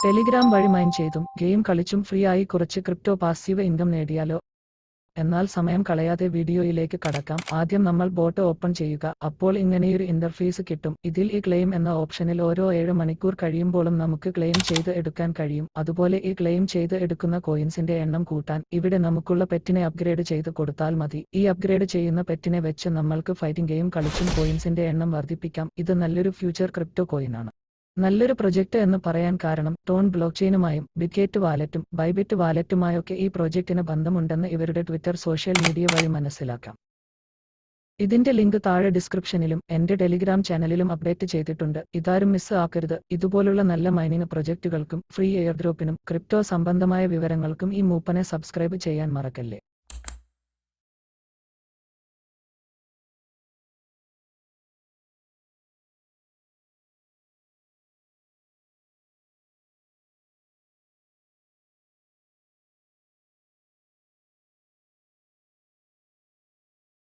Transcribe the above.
Telegram വഴി mine ചെയ്തും game കളിച്ചും ഫ്രീ ആയി കുറച്ച് ക്രിപ്റ്റോ പാസീവ് ഇൻകം നേടിയാലോ? എന്നാൽ സമയം കളയാതെ വീഡിയോയിലേക്ക് കടക്കാം. ആദ്യം നമ്മൾ ബോട്ട് ഓപ്പൺ ചെയ്യുക. അപ്പോൾ ഇങ്ങനെയൊരു ഇന്റർഫേസ് കിട്ടും. ഇതിൽ ഈ ക്ലെയിം എന്ന ഓപ്ഷനിൽ ഓരോ 7 മണിക്കൂർ കഴിയുമ്പോഴും നമുക്ക് ക്ലെയിം ചെയ്ത് എടുക്കാൻ കഴിയും. അതുപോലെ ഈ ക്ലെയിം ചെയ്ത് എടുക്കുന്ന കോയിൻസിന്റെ എണ്ണം കൂട്ടാൻ ഇവിടെ നമുക്കുള്ള പെറ്റിനെ അപ്ഗ്രേഡ് ചെയ്ത് കൊടുത്താൽ മതി. ഈ അപ്ഗ്രേഡ് ചെയ്യുന്ന പെറ്റിനെ വെച്ച് നമ്മൾക്ക് ഫൈറ്റിംഗ് ഗെയിം കളിച്ചും കോയിൻസിന്റെ എണ്ണം വർദ്ധിപ്പിക്കാം. ഇത് നല്ലൊരു ഫ്യൂച്ചർ ക്രിപ്റ്റോ കോയിനാണ്. നല്ലൊരു പ്രൊജക്ട് എന്ന് പറയാൻ കാരണം ടോൺ ബ്ലോക്ക്ചെയിനുമായും ബിറ്റ്ഗേറ്റ് വാലറ്റും ബൈബിറ്റ് വാലറ്റുമായൊക്കെ ഈ പ്രോജക്റ്റിന് ബന്ധമുണ്ടെന്ന് ഇവരുടെ ട്വിറ്റർ സോഷ്യൽ മീഡിയ വഴി മനസ്സിലാക്കാം. ഇതിന്റെ ലിങ്ക് താഴെ ഡിസ്ക്രിപ്ഷനിലും എന്റെ ടെലിഗ്രാം ചാനലിലും അപ്ഡേറ്റ് ചെയ്തിട്ടുണ്ട്. ഇതാരും മിസ് ആക്കരുത്. ഇതുപോലുള്ള നല്ല മൈനിങ് പ്രൊജക്റ്റുകൾക്കും ഫ്രീ എയർഡ്രോപ്പിനും ക്രിപ്റ്റോ സംബന്ധമായ വിവരങ്ങൾക്കും ഈ മൂപ്പനെ സബ്സ്ക്രൈബ് ചെയ്യാൻ മറക്കല്ലേ.